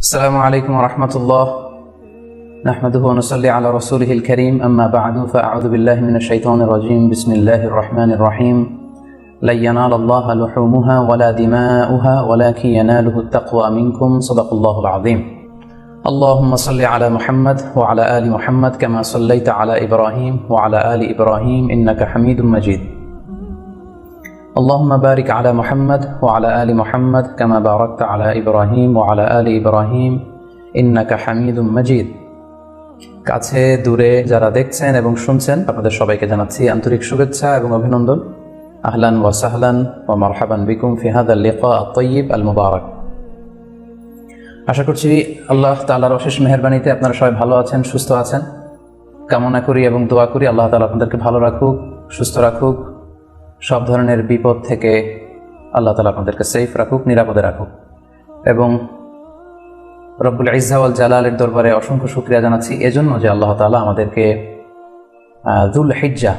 السلام عليكم ورحمة الله نحمده ونصلي على رسوله الكريم أما بعد فأعوذ بالله من الشيطان الرجيم بسم الله الرحمن الرحيم لن ينال الله لحومها ولا دماؤها ولكن يناله التقوى منكم صدق الله العظيم اللهم صل على محمد وعلى آل محمد كما صليت على إبراهيم وعلى آل إبراهيم إنك حميد مجيد اللهم بارك على محمد وعلى آل محمد كما باركت على إبراهيم وعلى آل إبراهيم إنك حميد مجيد কাছে দূরে যারা দেখছেন এবং শুনছেন আপনাদের সবাইকে জানাচ্ছি আন্তরিক শুভেচ্ছা এবং অভিনন্দন। আহলান ওয়া সাহলান ওয়া মারহাবান বিকুম ফি হাদা লিকা আত-তাইয়িব আল মুবারাক। আশা করছি আল্লাহ তাআলার অশেষ মেহেরবানিতে আপনারা সবাই ভালো আছেন, সুস্থ আছেন। কামনা করি এবং দোয়া করি আল্লাহ তাআলা আপনাদেরকে ভালো রাখুক, সুস্থ রাখুক, সব ধরনের বিপদ থেকে আল্লাহ তাআলা আপনাদেরকে সেফ রাখুক, নিরাপদে রাখুক। এবং রব্বুল ইজ্জা ওয়াল জালালের দরবারে অসংখ্য শুকরিয়া জানাচ্ছি এজন্য যে আল্লাহ তাআলা আমাদেরকে যুল হিজ্জাহ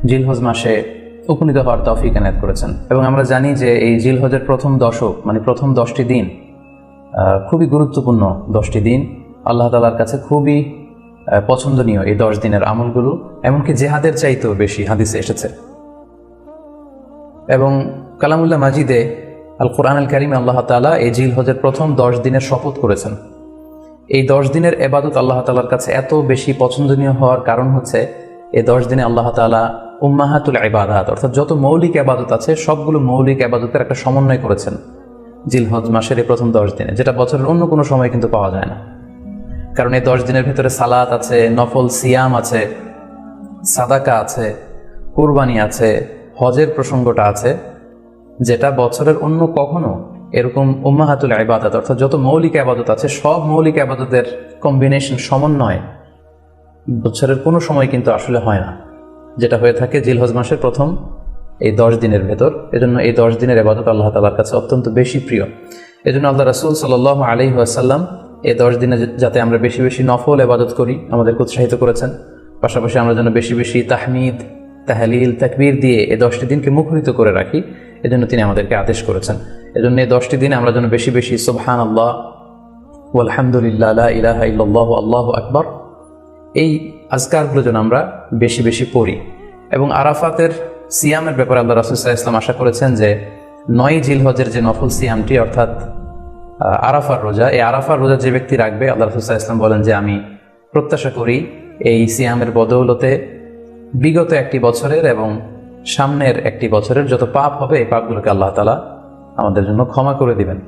জিলহজ মাসে উপনীত হওয়ার তৌফিক এনায়েত করেছেন। এবং আমরা জানি যে এই জিলহজের প্রথম দশক মানে প্রথম 10টি দিন খুবই গুরুত্বপূর্ণ 10টি দিন, আল্লাহ তাআলার কাছে খুবই পছন্দনীয় এই 10 দিনের আমলগুলো, এমনকি জেহাদের চাইতেও বেশি হাদিসে এসেছে। এবং কালামুল্লাহ মাজিদে আল কোরআন আল কারিমে আল্লাহ তাআলা এই জিলহজের প্রথম 10 দিনের শপথ করেছেন। এই 10 দিনের ইবাদত আল্লাহ তাআলার কাছে এত বেশি পছন্দনীয় হওয়ার কারণ হচ্ছে এই 10 দিনে আল্লাহ তাআলা উম্মাহাতুল ইবাদাত অর্থাৎ যত মৌলিক ইবাদত আছে সবগুলো মৌলিক ইবাদতের একটা সমন্বয় করেছেন জিলহজ মাসের এই প্রথম 10 দিনে, যেটা বছরের অন্য কোনো সময় কিন্তু পাওয়া যায় না। কারণ এই 10 দিনের ভেতরে সালাত আছে, নফল সিয়াম আছে, সাদাকা আছে, কুরবানি আছে, হজের প্রসঙ্গটা আছে, যেটা বছরের অন্য কখনো এরকম উম্মাহাতুল ইবাদাত অর্থাৎ যত মৌলিক ইবাদত আছে সব মৌলিক ইবাদতের কম্বিনেশন সমন্বয় বছরের কোনো সময় কিন্তু আসলে হয় না, যেটা হয়ে থাকে জিলহজ মাসের প্রথম এই 10 দিনের ভেতর। এজন্য এই 10 দিনের ইবাদত আল্লাহ তাআলার কাছে অত্যন্ত বেশি প্রিয়। এজন্য আল্লাহ রাসূল সাল্লাল্লাহু আলাইহি ওয়াসাল্লাম এই 10 দিনে যাতে আমরা বেশি বেশি নফল ইবাদত করি আমাদেরকে উৎসাহিত করেছেন। পাশাপাশি আমরা যেন বেশি বেশি তাহমিদ, তাহলিল, তাকবীর দিয়ে এই 10টি দিনকে মুখরিত করে রাখি, এজন্য তিনি আমাদেরকে আদেশ করেছেন। এজন্য এই 10টি দিনে আমরা যেন বেশি বেশি সুবহানাল্লাহ ওয়ালহামদুলিল্লাহ লা ইলাহা ইল্লাল্লাহু আল্লাহু আকবার এই আজকারগুলো যেন আমরা বেশি বেশি পড়ি। এবং আরাফাতের সিয়ামের ব্যাপারে আল্লাহ রাসূল সাল্লাল্লাহু আলাইহি ওয়াসাল্লাম আশা করেছেন যে 9 জিলহজের যে নফল সিয়ামটি অর্থাৎ আরাফার রোজা, এই আরাফার রোজা যে ব্যক্তি রাখবে আল্লাহ রাসূল সাল্লাল্লাহু আলাইহি ওয়াসাল্লাম বলেন যে আমি প্রত্যাশা করি এই সিয়ামের বদৌলতে বিগত একটি বছরের এবং সামনের একটি বছরের যত পাপ হবে এই পাপগুলোকে আল্লাহ তাআলা আমাদের জন্য ক্ষমা করে দিবেন।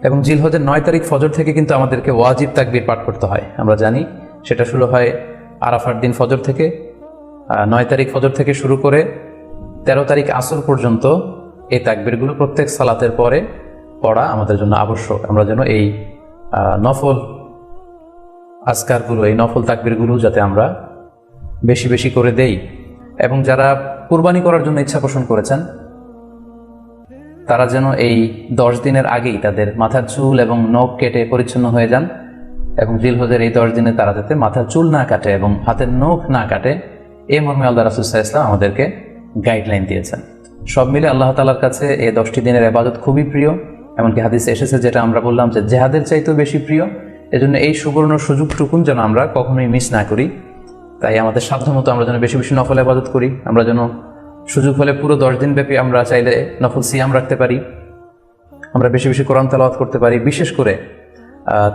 এবং জিলহজের 9 তারিখ ফজর থেকে কিন্তু আমাদেরকে ওয়াজিব তাকবীর পাঠ করতে হয়, আমরা জানি সেটা শুরু হয় আরাফার দিন ফজর থেকে। 9 তারিখ ফজর থেকে শুরু করে 13 তারিখ আসর পর্যন্ত এই তাকবীরগুলো প্রত্যেক সালাতের পরে পড়া আমাদের জন্য আবশ্যক। আমরা যেন এই নফল আজকারগুলো, এই নফল তাকবীরগুলো যাতে আমরা বেশি বেশি করে দেই। এবং যারা কুরবানি করার জন্য ইচ্ছা পোষণ করেছেন তারা যেন এই 10 দিনের আগেই তাদের মাথার চুল এবং নখ কেটে পরিচ্ছন্ন হয়ে যান। এবং জিলহজের এই 10 দিনে তারা যাতে মাথার চুল না কাটে এবং হাতের নখ না কাটে, এই মর্মে আল্লাহ রাসূল সাল্লাল্লাহু আলাইহি ওয়াসাল্লাম আমাদেরকে গাইডলাইন দিয়েছেন। সব মিলে আল্লাহ তাআলার কাছে এই 10টি দিনের ইবাদত খুবই প্রিয়। এমনকি হাদিসে এসেছে, যেটা আমরা বললাম যে জেহাদের চাইতেও বেশি প্রিয়। এজন্য এই সুবর্ণ সুযোগটুকুন যেন আমরা কখনোই মিস না করি। তাই আমাদের সাধ্যমতো আমরা যেন বেশি বেশি নফল ইবাদত করি। আমরা যেন সুযোগ হলে পুরো 10 দিন ব্যাপী আমরা চাইলে নফল সিয়াম রাখতে পারি, আমরা বেশি বেশি কোরআন তেলাওয়াত করতে পারি, বিশেষ করে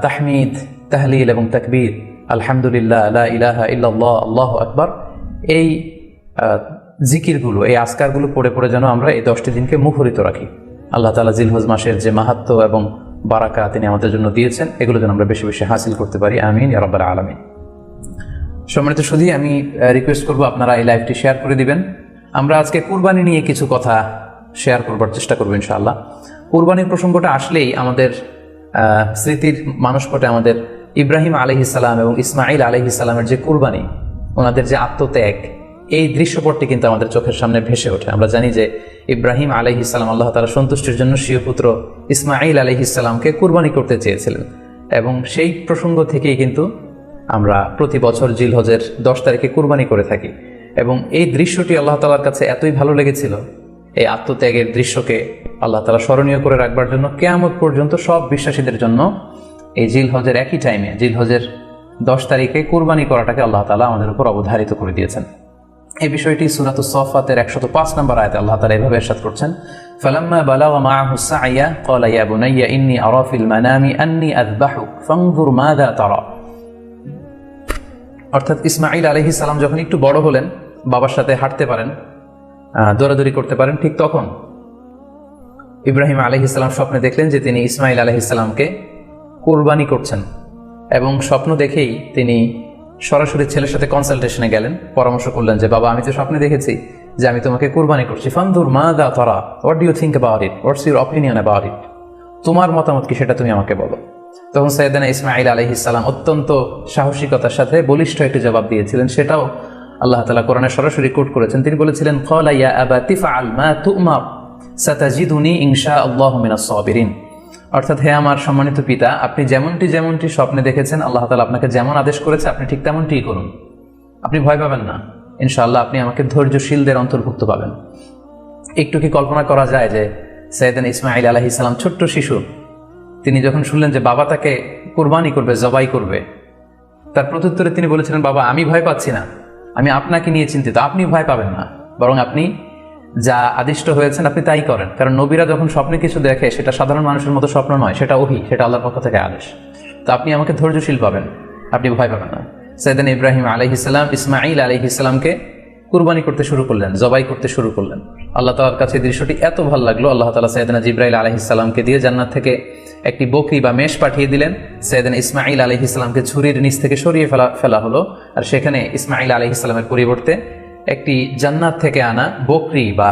তাহমিদ, তাহলিল এবং তাকবীর, আলহামদুলিল্লাহ, লা ইলাহা ইল্লাল্লাহ, আল্লাহু আকবার, এই জিকিরগুলো, এই আজকারগুলো পড়ে পড়ে যেন আমরা এই 10টি দিনকে মুখরিত রাখি। আল্লাহ তাআলা জিলহজ মাসের যে মাহাত্ম্য এবং বারাকা তিনি আমাদের জন্য দিয়েছেন এগুলো যেন আমরা বেশি বেশি হাসিল করতে পারি। আমিন ইয়া রাব্বাল আলামিন। সম্মানিত সুধী, আমি রিকোয়েস্ট করব আপনারা এই লাইভটি শেয়ার করে দিবেন। আমরা আজকে কুরবানি নিয়ে কিছু কথা শেয়ার করবার চেষ্টা করবো ইনশাআল্লাহ। কুরবানির প্রসঙ্গটা আসলেই আমাদের স্মৃতির মানসপটে আমাদের ইব্রাহিম আলাইহিস সালাম এবং ইসমাঈল আলাইহিস সালামের যে কুরবানি, ওনাদের যে আত্মত্যাগ, এই দৃশ্যপটটি কিন্তু আমাদের চোখের সামনে ভেসে ওঠে। আমরা জানি যে ইব্রাহিম আলাইহিস সালাম আল্লাহ তাআলার সন্তুষ্টির জন্য স্বীয় পুত্র ইসমাঈল আলাইহিস সালামকে কুরবানি করতে চেয়েছিলেন। এবং সেই প্রসঙ্গ থেকেই কিন্তু আমরা প্রতি বছর জিলহজের 10 তারিখে কুরবানি করে থাকি। এবং এই দৃশ্যটি আল্লাহ তাআলার কাছে এতই ভালো লেগেছিল, এই আত্মত্যাগের দৃশ্যকে আল্লাহ তাআলা স্মরণীয় করে রাখবার জন্য কিয়ামত পর্যন্ত সব বিশ্বাসীদের জন্য এই জিলহজের একই টাইমে, জিলহজের 10 তারিখে কুরবানি করাটাকে আল্লাহ তাআলা আমাদের উপর অবধারিত করে দিয়েছেন। এই বিষয়টি সূরাতুস সাফফাতের 105 নম্বর আয়াতে আল্লাহ তাআলা এভাবে ইরশাদ করছেন, ফালাম্মা বালাগা মাআহু সা'য়া ক্বালা ইয়া বুনাইয়া ইন্নী আরা ফিল মানামি আন্নী আযবাহুক ফানজুর মাযা তারা। অর্থাৎ ইসমাঈল আলাইহিস সালাম যখন একটু বড় হলেন, বাবার সাথে হাঁটতে পারেন, দৌড়াদৌড়ি করতে পারেন, ঠিক তখন ইব্রাহিম আলাইহিস সালাম স্বপ্নে দেখলেন যে তিনি ইসমাঈল আলাইহিস সালামকে কুরবানি করছেন, এবং স্বপ্ন দেখেই তিনি সরাসরি ছেলের সাথে কনসালটেশনে গেলেন, পরামর্শ করলেন যে বাবা, আমি তো স্বপ্নে দেখেছি যে আমি তোমাকে কুরবানি করছি, ফানজুর মাযা তারা, what do you think about it, what's your opinion about it, তোমার মতামত কি সেটা তুমি আমাকে বলো। তখন সাইয়েদনা ইসমাঈল আলাইহিস সালাম অত্যন্ত সাহসিকতার সাথে বলিষ্ঠ একটি জবাব দিয়েছিলেন, সেটাও আল্লাহ তাআলা কোরআনে সরাসরি কোট করেছেন। তিনি বলেছিলেন, ক্বালা ইয়া আবাতি ফাআল মা তু'মার সাতাজিদুনি ইনশাআল্লাহু মিনাস সাবিরিন। অর্থাৎ, হে আমার সম্মানিত পিতা, আপনি যেমনটি স্বপ্নে দেখেছেন, আল্লাহ তাআলা আপনাকে যেমন আদেশ করেছে আপনি ঠিক তেমনটিই করুন, আপনি ভয় পাবেন না, ইনশাআল্লাহ আপনি আমাকে ধৈর্যশীলদের অন্তর্ভুক্ত পাবেন। একটু কি কল্পনা করা যায় যে সাইয়েদনা ইসমাঈল আলাইহিস সালাম ছোট্ট শিশু, তিনি যখন শুনলেন যে বাবা তাকে কুরবানি করবে, জবাই করবে, তার প্রত্যুত্তরে তিনি বলেছিলেন, বাবা, আমি ভয় পাচ্ছি না, আমি আপনাকে নিয়ে চিন্তিত, আপনি ভয় পাবেন না, বরং আপনি যা আদিষ্ট হয়েছেন আপনি তাই করেন। কারণ নবীরা যখন স্বপ্নে কিছু দেখে সেটা সাধারণ মানুষের মতো স্বপ্ন নয়, সেটা ওহী, সেটা আল্লাহর পক্ষ থেকে আদেশ। তো আপনি আমাকে ধৈর্যশীল পাবেন, আপনি ভয় পাবেন না। সাইয়েদনা ইব্রাহিম আলাইহিস সালাম ইসমাঈল আলাইহিস সালামকে কুরবানি করতে শুরু করলেন, জবাই করতে শুরু করলেন। আল্লাহ তাআলার কাছে দৃশ্যটি এত ভালো লাগলো, আল্লাহ তাআলা সাইয়েদনা জিবরাইল আলাইহিস সালামকে দিয়ে জান্নাত থেকে একটি বকরি বা মেষ পাঠিয়ে দিলেন। সাইয়েদনা ইসমাঈল আলাইহিস সালামকে ছুরির নিচ থেকে সরিয়ে ফেলা হলো, আর সেখানে ইসমাঈল আলাইহিস সালামের পরিবর্তে একটি জান্নাত থেকে আনা বকরি বা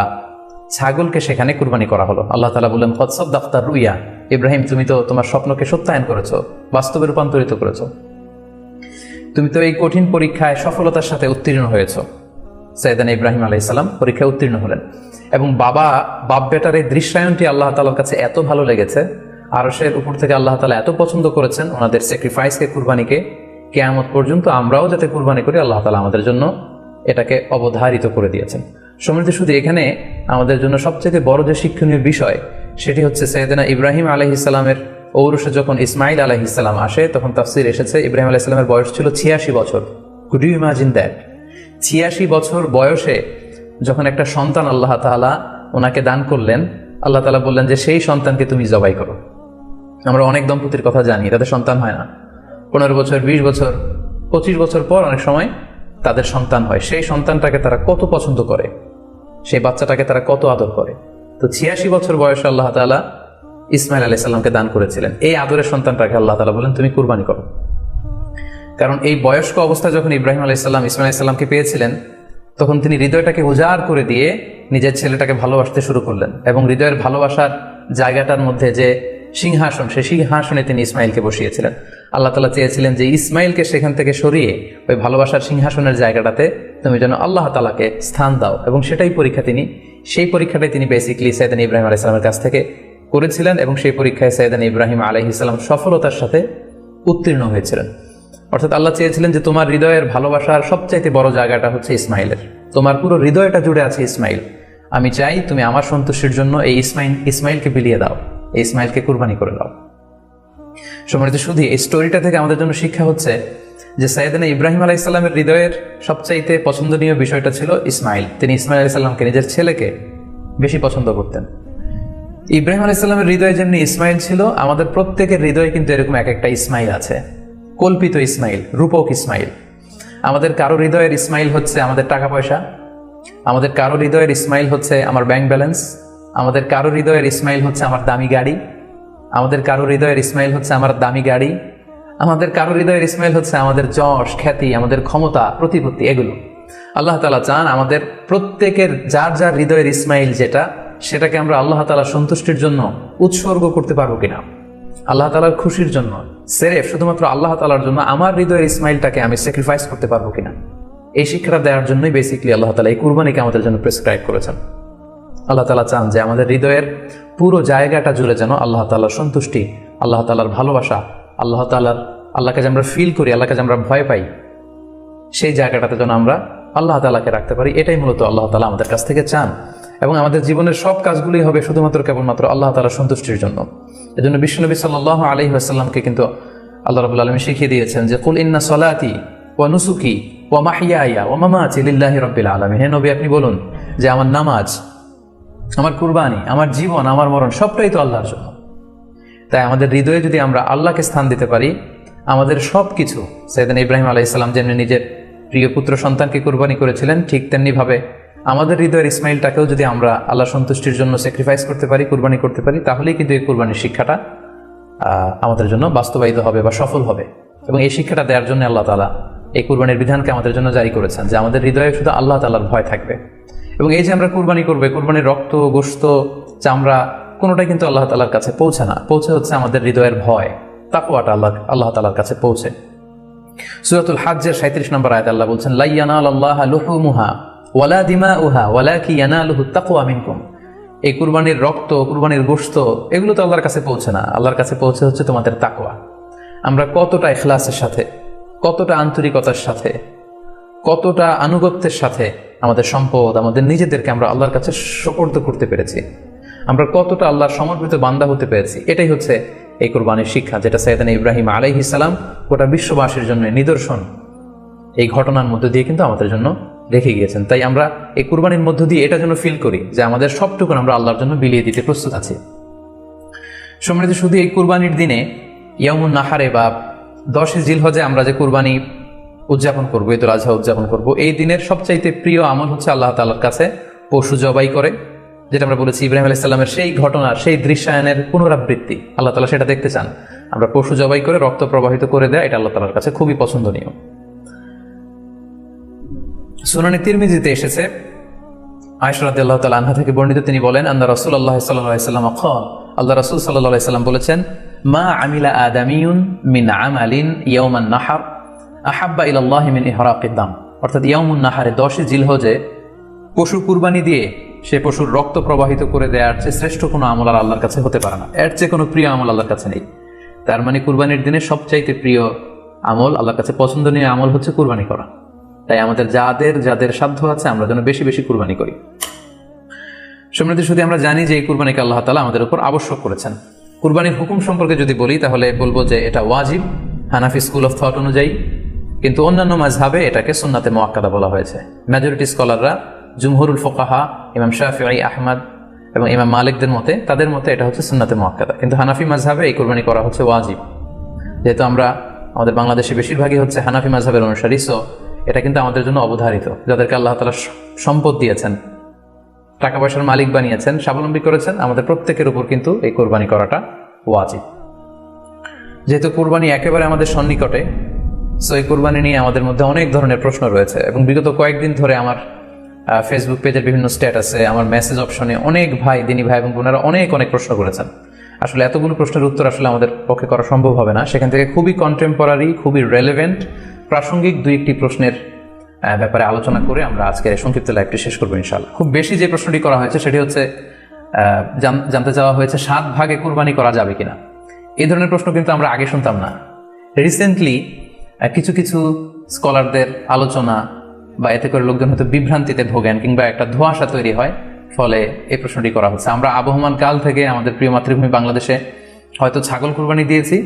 ছাগলকে সেখানে কুরবানি করা হলো। আল্লাহ তাআলা বললেন, কদ সাদ্দাকতা রুইয়া, ইব্রাহিম, তুমি তো তোমার স্বপ্নকে সত্যায়ন করেছো, বাস্তবে রূপান্তরিত করেছো, তুমি তো এই কঠিন পরীক্ষায় সফলতার সাথে উত্তীর্ণ হয়েছো। সাইয়েদনা ইব্রাহিম আলাইহিস সালাম পরীক্ষায় উত্তীর্ণ হলেন, এবং বাপ বেটার এই দৃশ্যায়নটি আল্লাহ তাআলার কাছে এত ভালো লেগেছে, আরশের উপর থেকে আল্লাহ তাআলা এত পছন্দ করেছেন ওনাদের স্যাক্রিফাইসকে, কুরবানিকে, কিয়ামত পর্যন্ত আমরাও যাতে কুরবানি করি আল্লাহ তাআলা আমাদের জন্য এটাকে অবধারিত করে দিয়েছেন। সম্মানিত শুধু এখানে আমাদের জন্য সবচেয়ে বড় যে শিক্ষণীয় বিষয় সেটি হচ্ছে সাইয়েদনা ইব্রাহিম আলাইহিস সালামের ঔরসে যখন ইসমাঈল আলাইহিস সালাম আসে, তখন তাফসীর এসেছে ইব্রাহিম আলাইহিস সালামের বয়স ছিল 86 বছর। Could you imagine that? 86 বছর বয়সে যখন একটা সন্তান আল্লাহ তাআলা ওনাকে দান করলেন, আল্লাহ তাআলা বললেন যে সেই সন্তানকে তুমি জবাই করো। আমরা অনেক দম্পতির কথা জানি, তাদের সন্তান হয় না, 15 বছর, 20 বছর, 25 বছর পর অনেক সময় তাদের সন্তান হয়। সেই সন্তানটাকে তারা কত পছন্দ করে, সেই বাচ্চাটাকে তারা কত আদর করে। তো 86 বছর বয়সে আল্লাহ তাআলা ইসমাঈল আলাইহিস সালামকে দান করেছিলেন। এই আদরের সন্তানটাকে আল্লাহ তাআলা বলেন তুমি কুরবানি করো। কারণ এই বয়স্ক অবস্থায় যখন ইব্রাহিম আলাইহিস সালাম ইসমাঈল আলাইহিস সালামকে পেয়েছিলেন, তখন তিনি হৃদয়টাকে উজাড় করে দিয়ে নিজের ছেলেটাকে ভালোবাসতে শুরু করলেন, এবং হৃদয়ের ভালোবাসার জায়গাটার মধ্যে যে সিংহাসন, সেই সিংহাসনে তিনি ইসমাঈলকে বসিয়েছিলেন। আল্লাহ তাআলা চেয়েছিলেন যে ইসমাঈলকে সেখান থেকে সরিয়ে ওই ভালোবাসার সিংহাসনের জায়গাটাতে তুমি যেন আল্লাহ তাআলাকে স্থান দাও, এবং সেই পরীক্ষাটাই তিনি বেসিক্যালি সাইয়েদনা ইব্রাহিম আলাইহিস সালামের কাছ থেকে করেছিলেন, এবং সেই পরীক্ষায় সাইয়েদনা ইব্রাহিম আলাইহিস সালাম সফলতার সাথে উত্তীর্ণ হয়েছিলেন। অর্থাৎ আল্লাহ চেয়েছিলেন যে তোমার হৃদয়ের ভালোবাসার সবচাইতে বড় জায়গাটা হচ্ছে ইসমাঈলের, তোমার পুরো হৃদয়টা জুড়ে আছে ইসমাঈল, আমি চাই তুমি আমার সন্তুষ্টির জন্য এই ইসমাঈলকে বিলিয়ে দাও, এই ইসমাঈলকে কুরবানি করে দাও। সম্মানিত শুধু এই স্টোরিটা থেকে আমাদের জন্য শিক্ষা হচ্ছে যে সাইয়েদনা ইব্রাহিম আলাইহিস সালামের হৃদয়ের সবচাইতে পছন্দনীয় বিষয়টা ছিল ইসমাঈল। তিনি ইসমাঈল আলাইহিস সালামকে, নিজের ছেলেকে বেশি পছন্দ করতেন। ইব্রাহিম আলাইহিস সালামের হৃদয়ে যেমনি ইসমাঈল ছিল, আমাদের প্রত্যেকের হৃদয়ে কিন্তু এরকম এক একটা ইসমাঈল আছে, কল্পিত ইসমাঈল, রূপক ইসমাঈল। আমাদের কারো হৃদয়ের ইসমাঈল হচ্ছে আমাদের টাকা পয়সা, আমাদের কারো হৃদয়ের ইসমাঈল হচ্ছে আমার ব্যাংক ব্যালেন্স, আমাদের কারো হৃদয়ের ইসমাঈল হচ্ছে আমার দামি গাড়ি, আমাদের কারো হৃদয়ের ইসমাঈল হচ্ছে আমার দামি গাড়ি, আমাদের কারো হৃদয়ের ইসমাঈল হচ্ছে আমাদের যশ, খ্যাতি, আমাদের ক্ষমতা, প্রতিপত্তি, এগুলো। আল্লাহ তাআলা চান আমাদের প্রত্যেকের যার যার হৃদয়ের ইসমাঈল যেটা, সেটাকে আমরা আল্লাহ তাআলার সন্তুষ্টির জন্য উৎসর্গ করতে পারবো কিনা, আল্লাহ তাআলার খুশির জন্য, সেরেফ শুধুমাত্র আল্লাহ তাআলার জন্য আমার হৃদয়ের ইসমাঈলটাকে আমি স্যাক্রিফাইস করতে পারবো কিনা। এই শিক্ষাটা দেওয়ার জন্যই বেসিক্যালি আল্লাহ তাআলা এই কুরবানিকে আমাদের জন্য প্রেসক্রাইব করেছেন। আল্লাহ তাআলা চান যে আমাদের হৃদয়ের পুরো জায়গাটা জুড়ে যেন আল্লাহ তাআলার সন্তুষ্টি, আল্লাহ তাআলার ভালোবাসা, আল্লাহকে যে আমরা ফিল করি, আল্লাহকে যে আমরা ভয় পাই, সেই জায়গাটাতে যেন আমরা আল্লাহ তাআলাকে রাখতে পারি। এটাই মূলত আল্লাহ তাআলা আমাদের কাছ থেকে চান। এবং আমাদের জীবনের সব কাজগুলি হবে শুধুমাত্র কেবলমাত্র আল্লাহ তাআলার সন্তুষ্টির জন্য। এজন্য বিশ্বনবী সাল্লাল্লাহু আলাইহি ওয়াসাল্লামকে কিন্তু আল্লাহ রাব্বুল আলামিন শিখিয়ে দিয়েছেন যে কুল ইন্না সলাতি ওয়া নুসুকি ওয়া মাহইয়ায়া ওয়া মামাতি লিল্লাহি রাব্বিল আলামিন। হে নবী, আপনি বলুন যে আমার নামাজ, আমার কুরবানি, আমার জীবন, আমার মরণ সবটাই তো আল্লাহর জন্য। তাই আমাদের হৃদয়ে যদি আমরা আল্লাহকে স্থান দিতে পারি, আমাদের সব কিছু, সাইয়েদনা ইব্রাহিম আলাইহিস সালাম যেমনি নিজের প্রিয় পুত্র সন্তানকে কুরবানি করেছিলেন, ঠিক তেমনি ভাবে আমাদের হৃদয়ের ইসমাইলটাকেও যদি আমরা আল্লাহ সন্তুষ্টির জন্য স্যাক্রিফাইস করতে পারি, কুরবানি করতে পারি, তাহলেই কিন্তু এই কুরবানির শিক্ষাটা আমাদের জন্য বাস্তবায়িত হবে বা সফল হবে। এবং এই শিক্ষাটা দেওয়ার জন্য আল্লাহ তাআলা এই কুরবানির বিধানকে আমাদের জন্য জারি করেছেন, যে আমাদের হৃদয়ে শুধু আল্লাহ তাআলার ভয় থাকবে। এবং এই যে আমরা কুরবানি করবে, কুরবানির রক্ত, গোশত, চামড়া কোনোটাই কিন্তু আল্লাহ তাআলার কাছে পৌঁছে না, পৌঁছে হচ্ছে আমাদের হৃদয়ের ভয়, তাকওয়াটা আল্লাহ তাআলার কাছে পৌঁছে। সূরাতুল হজ্জের 37 নম্বর আয়াতে আল্লাহ বলছেন, লা ইয়ানালাল্লাহা লুহুমুহা ওয়ালা দিমাউহা ওয়ালাকি ইয়ানালুহুত তাকওয়া মিনকুম। এই কুরবানির রক্ত, কুরবানির গোশত এগুলো তো আল্লাহর কাছে পৌঁছে না, আল্লাহর কাছে পৌঁছে হচ্ছে তোমাদের তাকওয়া। আমরা কতটা ইখলাসের সাথে, কতটা আন্তরিকতার সাথে, কতটা আনুগত্যের সাথে আমাদের সম্পদ, আমাদের নিজেদেরকে আমরা আল্লাহর কাছে সুপর্দ করতে পেরেছি, আমরা কতটা আল্লাহর সমর্পিত বান্দা হতে পেরেছি, এটাই হচ্ছে এই কুরবানির শিক্ষা, যেটা সাইয়েদনা ইব্রাহিম আলাইহিস সালাম গোটা বিশ্ববাসীর জন্য নিদর্শন এই ঘটনার মধ্য দিয়ে কিন্তু আমাদের জন্য রেখে গিয়েছেন। তাই আমরা এই কুরবানির মধ্য দিয়ে এটা যেন ফিল করি যে আমাদের সবটুকু আমরা আল্লাহর জন্য বিলিয়ে দিতে প্রস্তুত আছি। সম্মানিত, শুধু এই কুরবানির দিনে ইয়াউমুন নাহারে বা 10 জিলহজে আমরা যে কুরবানি উদযাপন করবো, ঈদুল আজহা উদযাপন করবো, এই দিনের সবচাইতে প্রিয় আমল হচ্ছে আল্লাহ তাআলার কাছে পশু জবাই করে, যেটা আমরা বলেছি ইব্রাহিম আলাইহিস সালামের সেই ঘটনার, সেই দৃশ্যায়নের পুনরাবৃত্তি আল্লাহ তাআলা সেটা দেখতে চান। আমরা পশু জবাই করে রক্ত প্রবাহিত করে দেয়, এটা আল্লাহ তাআলার কাছে খুবই পছন্দনীয়। সুনানে তিরমিজিতে এসেছে, আয়েশা রাদিয়াল্লাহু তাআলা আনহা থেকে বর্ণিত, তিনি বলেন, আন্না রাসূলুল্লাহ সাল্লাল্লাহু আলাইহি ওয়াসাল্লাম ক্বাল, আল্লাহ রাসূল সাল্লাল্লাহু আলাইহি ওয়াসাল্লাম বলেছেন, মা আমিলা আদামিয়ুন মিন আমালিন ইয়াউমান নাহর আহাব্বা ইলাল্লাহি মিন ইহরাকিদ দাম। অর্থাৎ ইয়াউমুন নাহারে 10 জিলহজে পশু কুরবানি দিয়ে সে পশুর রক্ত প্রবাহিত করে দেওয়ার চেয়ে শ্রেষ্ঠ কোনো আমল আর আল্লাহর কাছে হতে পারে না, এর চেয়ে কোনো প্রিয় আমল আল্লাহর কাছে নেই। তার মানে কুরবানির দিনে সবচাইতে প্রিয় আমল, আল্লাহর কাছে পছন্দনীয় আমল হচ্ছে কুরবানি করা। তাই আমাদের যাদের সাধ্য আছে আমরা যেন বেশি বেশি কুরবানি করি। সম্মানিত, শুধু আমরা জানি যে এই কুরবানিকে আল্লাহ তাআলা আমাদের উপর আবশ্যক করেছেন। কুরবানির হুকুম সম্পর্কে যদি বলি তাহলে বলবো যে এটা ওয়াজিব হানাফি স্কুল অফ থট অনুযায়ী, কিন্তু অন্যান্য মাযহাবে এটাকে সুন্নাতে মুআক্কাদা বলা হয়েছে। মেজরিটি স্কলাররা, জুমহুরুল ফুকাহা, ইমাম শাফিঈ, আহমদ এবং ইমাম মালিকদের মতে, তাদের মতে এটা হচ্ছে সুন্নাতে মুআক্কাদা। কিন্তু হানাফি মাযহাবে এই কুরবানি করা হচ্ছে ওয়াজিব। যেহেতু আমরা আমাদের বাংলাদেশে বেশিরভাগই হচ্ছে হানাফি মাযহাবের অনুসারী, সো এটা কিন্তু আমাদের জন্য অবধারিত। যাদেরকে আল্লাহ তাআলা সম্পদ দিয়েছেন, টাকা পয়সার মালিক বানিয়েছেন, স্বাবলম্বী করেছেন, আমাদের প্রত্যেকের উপর কিন্তু এই কোরবানি করাটা ওয়াজিব। যেহেতু কোরবানি একেবারে আমাদের সন্নিকটে, সো এই কোরবানি নিয়ে আমাদের মধ্যে অনেক ধরনের প্রশ্ন রয়েছে। এবং বিগত কয়েকদিন ধরে আমার ফেসবুক পেজের বিভিন্ন স্ট্যাটাসে, আমার মেসেজ অপশনে অনেক ভাই, দিনী ভাই এবং বোনেরা অনেক প্রশ্ন করেছেন। আসলে এতগুলো প্রশ্নের উত্তর আসলে আমাদের পক্ষে করা সম্ভব হবে না। সেখান থেকে খুবই কন্টেম্পোরারি, খুবই রেলেভেন্ট, প্রাসঙ্গিক 2-1টি প্রশ্নের ব্যাপারে আলোচনা করে আমরা আজকে সংক্ষিপ্ত লাইভটি শেষ করবো ইনশাআল্লাহ। খুব বেশি যে প্রশ্নটি করা হয়েছে সেটি হচ্ছে, জানতে চাওয়া হয়েছে 7 ভাগে কুরবানি করা যাবে কিনা। এই ধরনের প্রশ্ন কিন্তু আমরা আগে শুনতাম না। রিসেন্টলি কিছু কিছু স্কলারদের আলোচনা বা এতে করে লোকজন হয়তো বিভ্রান্তিতে ভোগেন কিংবা একটা ধোঁয়াশা তৈরি হয়, ফলে এই প্রশ্নটি করা হচ্ছে। আমরা আবহমান কাল থেকে আমাদের প্রিয় মাতৃভূমি বাংলাদেশে হয়তো ছাগল কুরবানি দিয়েছি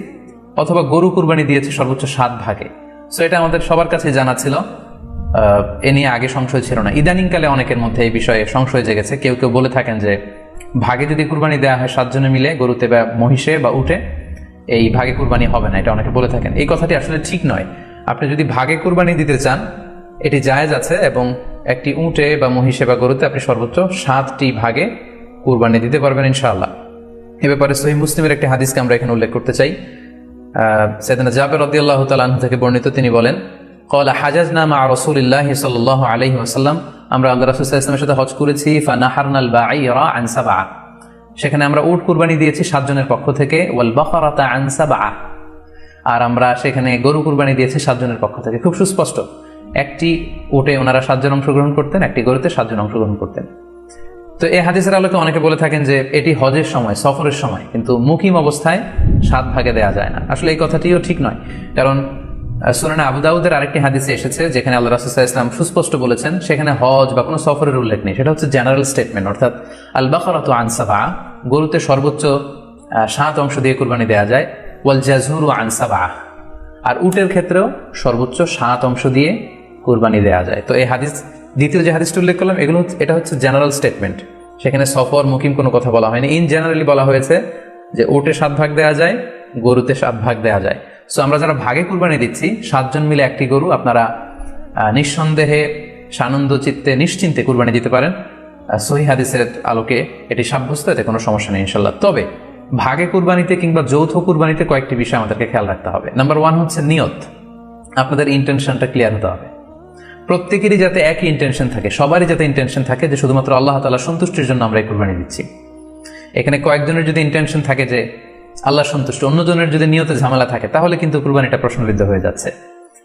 অথবা গরু কুরবানি দিয়েছি সর্বোচ্চ 7 ভাগে। সো এটা আমাদের সবার কাছে জানা ছিল, এ নিয়ে আগে সংশয় ছিল না। ইদানিংকালে অনেকের মধ্যে এই বিষয়ে সংশয় জেগেছে। কেউ কেউ বলে থাকেন যে ভাগে যদি কুরবানি দেওয়া হয় 7 জনে মিলে, গরুতে বা মহিষে বা উটে, এই ভাগে কুরবানি হবে না, এটা অনেকে বলে থাকেন। এই কথাটি আসলে ঠিক নয়। আপনি যদি ভাগে কুরবানি দিতে চান এটি জায়েজ আছে, এবং একটি উটে বা মহিষে বা গরুতে আপনি সর্বোচ্চ 7টি ভাগে কুরবানি দিতে পারবেন ইনশাআল্লাহ। এ ব্যাপারে সহিহ মুসলিমের একটি হাদিসকে আমরা এখানে উল্লেখ করতে চাই। সাইয়েদনা জাবের রাদিয়াল্লাহু তাআলা আনহু থেকে বর্ণিত, তিনি বলেন, ক্বালা হাজাজনা মা রাসূলিল্লাহি সাল্লাল্লাহু আলাইহি ওয়াসাল্লাম, আমরা আল্লাহর রাসূল সাল্লাল্লাহু আলাইহি ওয়াসাল্লামের সাথে হজ করেছি। ফানাহারনাল বাঈরা আন সাবআ, সেখানে আমরা উট কুরবানি দিয়েছি 7 জনের পক্ষ থেকে। ওয়াল বাকারাতা আন সাবআ, আর আমরা সেখানে গরু কুরবানি দিয়েছি 7 জনের পক্ষ থেকে। খুব সুস্পষ্ট, একটি উটে ওনারা 7 জন অংশগ্রহণ করতেন, একটি গরুতে 7 জন অংশগ্রহণ করতেন। তো এই হাদিসের আলোকে অনেকে বলে থাকেন যে এটি হজের সময়, সফরের সময়, কিন্তু মুকিম অবস্থায় 7 ভাগে দেয়া যায় না। আসলে এই কথাটিও ঠিক নয়, কারণ সুনানে আবু দাউদের আরেকটি হাদিসে এসেছে যেখানে আল্লাহ রাসূল সাল্লাল্লাহু আলাইহি ওয়াসাল্লাম সুস্পষ্ট বলেছেন, সেখানে হজ বা কোনো সফরের উল্লেখ নেই, সেটা হচ্ছে জেনারেল স্টেটমেন্ট, অর্থাৎ আল বাকারাতু আন সাবআ, গরুতে সর্বোচ্চ 7 অংশ দিয়ে কুরবানি দেওয়া যায়, ওয়াল জাযুরু আন সাবআ, আর উটের ক্ষেত্রেও সর্বোচ্চ 7 অংশ দিয়ে কুরবানি দেওয়া যায়। তো এই হাদিস, দ্বিতীয় যে হাদিসটি উল্লেখ করলাম, এটা হচ্ছে জেনারেল স্টেটমেন্ট, সেখানে সফর মুকিম কোনো কথা বলা হয়নি। ইন জেনারেলি বলা হয়েছে যে উটে 7 ভাগ দেওয়া যায়, গরুতে 7 ভাগ দেওয়া যায়। সো আমরা যারা ভাগে কুরবানি দিচ্ছি 7 জন মিলে একটি গরু, আপনারা নিঃসন্দেহে সানন্দ চিত্তে নিশ্চিন্তে কুরবানি দিতে পারেন। সহিহ হাদিসের আলোকে এটি সাব্যস্ত, এতে কোনো সমস্যা নেই ইনশাল্লাহ। তবে ভাগে কুরবানিতে কিংবা যৌথ কুরবানিতে কয়েকটি বিষয় আমাদেরকে খেয়াল রাখতে হবে। নাম্বার 1 হচ্ছে নিয়ত। আপনাদের ইন্টেনশনটা ক্লিয়ার হতে হবে। প্রত্যেকেরই যাতে একই ইন্টেনশন থাকে, সবারই যাতে ইন্টেনশন থাকে যে শুধুমাত্র আল্লাহ তাআলার সন্তুষ্টির জন্য আমরা এই কুরবানি দিচ্ছি। এখানে কয়েকজনের যদি ইন্টেনশন থাকে যে আল্লাহ সন্তুষ্ট, অন্যজনের যদি নিয়তে ঝামেলা থাকে, তাহলে কিন্তু কুরবানিটা প্রশ্নবিদ্ধ হয়ে যাচ্ছে।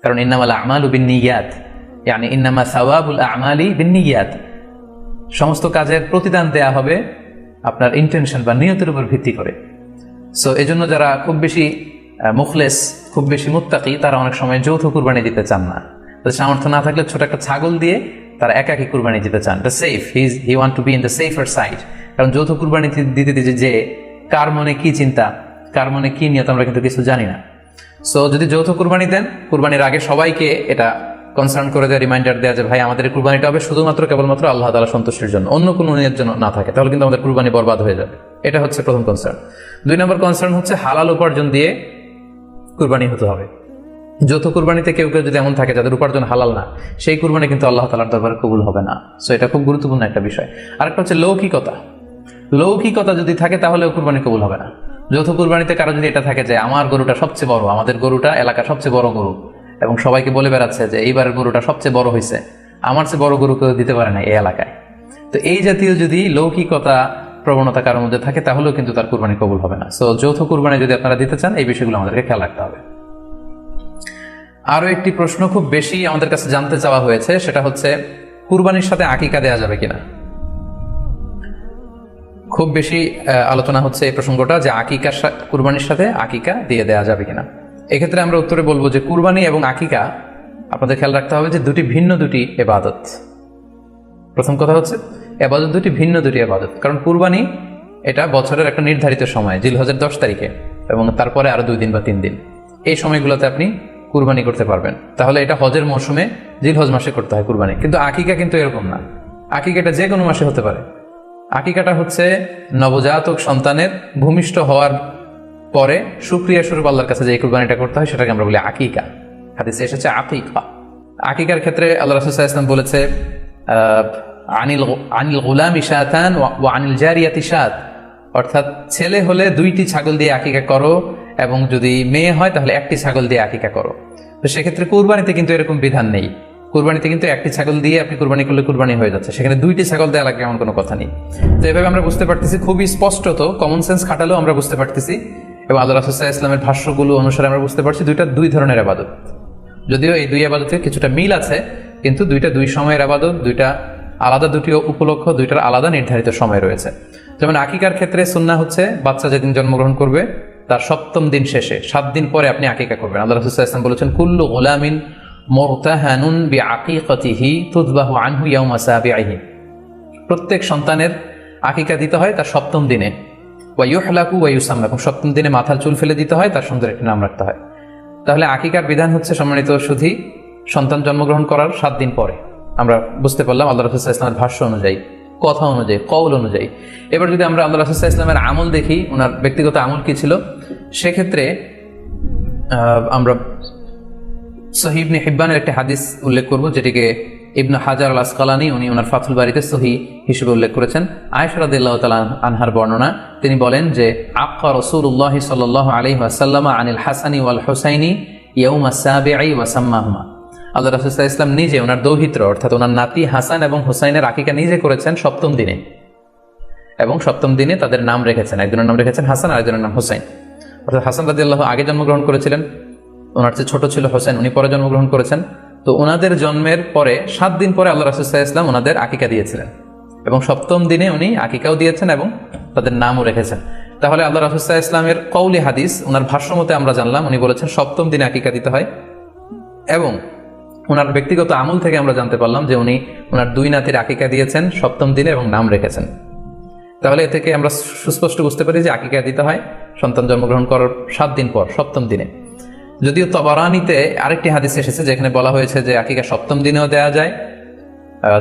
কারণ ইন্নামাল আমালু বিন্নিয়াত, ইয়ানি ইন্নামা সাওয়াবুল আমালি বিন্নিয়াত, সমস্ত কাজের প্রতিদান দেয়া হবে আপনার ইন্টেনশন বা নিয়তের উপর ভিত্তি করে। সো এজন্য যারা খুব বেশি মুখলেস, খুব বেশি মুত্তাকি, তারা অনেক সময় যৌথ কুরবানি দিতে চান না। তাদের সামর্থ্য না থাকলে ছোট একটা ছাগল দিয়ে তারা একাকি কুরবানি দিতে চান। The safe, he want to be in the safer side. কারণ যৌথ কুরবানি দিতে দিতে যে কার মনে কি চিন্তা, কার মনে কি নিয়ত, আমরা কিন্তু কিছু জানি না। সো যদি যৌথ কুরবানি দেন, কুরবানির আগে সবাইকে এটা কনসার্ন করে দেওয়া, রিমাইন্ডার দেওয়া যে ভাই আমাদের কুরবানিটা হবে শুধুমাত্র কেবলমাত্র আল্লাহ তাআলা সন্তুষ্টির জন্য, অন্য কোনো নিয়তের জন্য না থাকে, তাহলে কিন্তু আমাদের কুরবানি বরবাদ হয়ে যাবে। এটা হচ্ছে প্রথম কনসার্ন। 2 নম্বর কনসার্ন হচ্ছে হালাল উপার্জন দিয়ে কুরবানি হতে হবে। যৌথ কুরবানিতে কেউ কেউ যদি এমন থাকে যাদের উপার্জন হালাল না, সেই কুরবানি কিন্তু আল্লাহ তাআলার দরবারে কবুল হবে না। সো এটা খুব গুরুত্বপূর্ণ একটা বিষয়। আরেকটা হচ্ছে লৌকিকতা। লৌকিকতা যদি থাকে তাহলেও কুরবানি কবুল হবে না। যৌথ কুরবানিতে কারো যদি এটা থাকে যে আমার গরুটা সবচেয়ে বড়, আমাদের গরুটা এলাকার সবচেয়ে বড় গরু, এবং সবাইকে বলে বেড়াচ্ছে যে এইবারের গরুটা সবচেয়ে বড় হয়েছে, আমার চেয়ে বড় গরু কেউ দিতে পারে না এই এলাকায়, তো এই জাতীয় যদি লৌকিকতা প্রবণতা কারোর মধ্যে থাকে, তাহলেও কিন্তু তার কুরবানি কবুল হবে না। সো যৌথ কুরবানি যদি আপনারা দিতে চান, এই বিষয়গুলো আমাদেরকে খেয়াল রাখতে হবে। আরো একটি প্রশ্ন খুব বেশি আমাদের কাছে জানতে চাওয়া হয়েছে, সেটা হচ্ছে কুরবানির সাথে আকিকা দেওয়া যাবে কিনা। খুব বেশি আলোচনা হচ্ছে এই প্রসঙ্গটা যে কুরবানির সাথে আকিকা দিয়ে দেওয়া যাবে কিনা। এক্ষেত্রে আমরা উত্তরে বলবো যে কুরবানি এবং আকিকা আপনাদের খেয়াল রাখতে হবে যে ভিন্ন দুটি ইবাদত। প্রথম কথা হচ্ছে ইবাদত ভিন্ন দুটি ইবাদত। কারণ কুরবানি এটা বছরের একটা নির্ধারিত সময়, জিলহজের 10 তারিখে, এবং তারপরে আরো 2 দিন বা 3 দিন, এই সময়গুলোতে আপনি কুরবানি করতে পারবেন। তাহলে এটা হজের মৌসুমে জিলহজ মাসে করতে হয় কুরবানি। কিন্তু আকিকা কিন্তু এরকম না, আকিকাটা যে কোনো মাসে হতে পারে। আকিকাটা হচ্ছে নবজাতক সন্তানের ভূমিষ্ঠ হওয়ার পরে শুকরিয়া স্বরূপ আল্লাহর কাছে যে কুরবানিটা করতে হয়, সেটাকে আমরা বলি আকিকা। হাদিসে এসেছে আকিকা। আকিকার ক্ষেত্রে আল্লাহ রাসূল সাল্লাল্লাহু আলাইহি ওয়াসাল্লাম বলেছে আনিল গুলামি শাতান ওয়া আনিল জারিয়াতি শাত, অর্থাৎ ছেলে হলে 2টি ছাগল দিয়ে আকিকা করো, এবং যদি মেয়ে হয় তাহলে 1টি ছাগল দিয়ে আকিকা করো। তো সেক্ষেত্রে কুরবানিতে কিন্তু এরকম বিধান নেই। কুরবানিতে কিন্তু 1টি ছাগল দিয়ে আপনি কুরবানি করলে কুরবানি হয়ে যাচ্ছে, সেখানে 2টি ছাগল দেওয়া লাগবে এমন কোনো কথা নেই। তো এভাবে আমরা বুঝতে পারতেছি, খুবই স্পষ্টত কমন সেন্স খাটালেও আমরা বুঝতে পারতেছি, এবং আল্লাহ রাসূল সাল্লাল্লাহু আলাইহি ওয়াসাল্লামের ভাষ্যগুলো অনুসারে আমরা বুঝতে পারছি 2 ধরনের ইবাদত। যদিও এই 2 ইবাদতে কিছুটা মিল আছে, কিন্তু 2 সময়ের ইবাদত, 2টা আলাদা, 2টি উপলক্ষ, 2টার আলাদা নির্ধারিত সময় রয়েছে। যেমন আকিকার ক্ষেত্রে সুন্নাহ হচ্ছে বাচ্চা যেদিন জন্মগ্রহণ করবে তার 7ম দিন শেষে 7 দিন পরে আপনি আকিকা করবেন। আল্লাহ রাসূল সাল্লাল্লাহু আলাইহি ওয়াসাল্লাম বলেছেন কুল্লু গুলামিন মুরতাহানুন বিআকিকাতিহি তুযবাহু আনহু ইয়াওমা সাবিহি, প্রত্যেক সন্তানের আকিকা দিতে হয় তার 7ম দিনে, ওয়া ইউহলাকু ওয়া ইউসাম্মা, এবং 7ম দিনে মাথার চুল ফেলে দিতে হয়, তার সুন্দর একটি নাম রাখতে হয়। তাহলে আকিকার বিধান হচ্ছে সম্মানিত সুধী সন্তান জন্মগ্রহণ করার 7 দিন পরে। আমরা বুঝতে পারলাম আল্লাহ রাসূল সাল্লাল্লাহু আলাইহি ওয়াসাল্লামের ভাষ্য অনুযায়ী, কথা অনুযায়ী, কওল অনুযায়ী। এবার যদি আমরা আল্লাহ রাসূল সাল্লাল্লাহু আলাইহি ওয়াসাল্লামের আমল দেখি, ওনার ব্যক্তিগত আমল কি ছিল, সেক্ষেত্রে আমরা সহিহ ইবনে হিব্বানের একটা হাদিস উল্লেখ করব, যেটিকে ইবনে হাজার আল আসকালানী উনি ওনার ফাথুল বারিতে সহিহ হিসেবে উল্লেখ করেছেন। আয়েশা রাদিয়াল্লাহু তাআলা আনহার বর্ণনা, তিনি বলেন যে আক্কা রাসূলুল্লাহ সাল্লাল্লাহু আলাইহি ওয়াসাল্লাম আনিল হাসানি ওয়াল হুসাইনি ইয়াউমা সাবিঈ ওয়া সাম্মাহুমা। আল্লাহ রাসূল সাল্লাল্লাহু আলাইহি ওয়াসাল্লাম নিজে ওনার দৌহিত্র অর্থাৎ ওনার নাতি হাসান এবং হুসাইনের আকিকা নিজে করেছেন 7ম দিনে, এবং 7ম দিনে তাদের নাম রেখেছেন। একজনের নাম রেখেছেন হাসান, আরেকজনের নাম হুসাইন। অর্থাৎ হাসান রাদিয়াল্লাহু আগে জন্মগ্রহণ করেছিলেন, ওনার চেয়ে ছোট ছিল হোসেন, উনি পরে জন্মগ্রহণ করেছেন। তো ওনাদের জন্মের পরে 7 দিন পরে আল্লাহ রাসূল সাল্লাল্লাহু আলাইহি ওয়াসাল্লাম ওনাদের আকিকা দিয়েছিলেন, এবং 7ম দিনে উনি আকিকাও দিয়েছেন এবং তাদের নামও রেখেছেন। তাহলে আল্লাহ রাসূল সাল্লাল্লাহু আলাইহি ওয়াসাল্লামের কওলি হাদিস, ওনার ভাষ্য মতে আমরা জানলাম, উনি বলেছেন 7ম দিনে আকিকা দিতে হয়, এবং ওনার ব্যক্তিগত আমল থেকে আমরা জানতে পারলাম যে উনি ওনার 2 নাতির আকিকা দিয়েছেন 7ম দিনে এবং নাম রেখেছেন। তাহলে এ থেকে আমরা সুস্পষ্ট বুঝতে পারি যে আকিকা দিতে হয় সন্তান জন্মগ্রহণ করার 7 দিন পর, 7ম দিনে। যদিও তাবারানীতে আরেকটি হাদিস এসেছে যেখানে বলা হয়েছে যে আকিকা 7ম দিনেও দেওয়া যায়,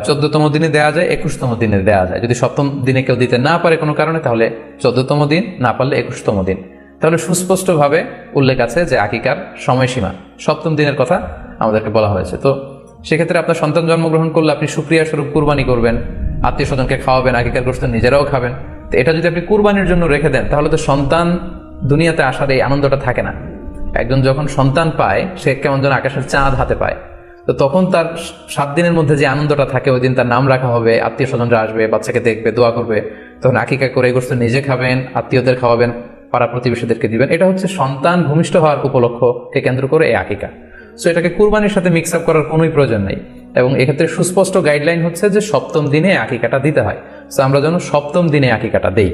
14তম দিনে দেওয়া যায়, 21তম দিনে দেওয়া যায়। যদি 7ম দিনে কেউ দিতে না পারে কোনো কারণে তাহলে 14তম দিন, না পারলে 21তম দিন। তাহলে সুস্পষ্টভাবে উল্লেখ আছে যে আকিকার সময়সীমা 7ম দিনের কথা আমাদেরকে বলা হয়েছে। তো সেক্ষেত্রে আপনার সন্তান জন্মগ্রহণ করলে আপনি শুকরিয়া স্বরূপ কুরবানি করবেন, আত্মীয় স্বজনকে খাওয়াবেন, আকিকার গোশত নিজেরাও খাবেন। তো এটা যদি আপনি কুরবানির জন্য রেখে দেন তাহলে তো সন্তান দুনিয়াতে আসার এই আনন্দটা থাকে না। একজন যখন সন্তান পায় সে কেমন যেন আকাশের চাঁদ হাতে পায়। তো তখন তার 7 দিনের মধ্যে যে আনন্দটা থাকে, ওই দিন তার নাম রাখা হবে, আত্মীয় স্বজনরা আসবে, বাচ্চাকে দেখবে, দোয়া করবে, তখন আকিকা করে গোশত নিজে খাবেন, আত্মীয়দের খাওয়াবেন, পাড়া প্রতিবেশীদেরকে দিবেন। এটা হচ্ছে সন্তান ভূমিষ্ঠ হওয়ার উপলক্ষকে কেন্দ্র করে এই আকিকা। সো এটাকে কুরবানির সাথে মিক্স আপ করার কোনোই প্রয়োজন নেই। এবং এক্ষেত্রে সুস্পষ্ট গাইডলাইন হচ্ছে যে 7ম দিনে আকিকাটা দিতে হয়। সো আমরা যেন 7ম দিনে আকিকাটা দেই।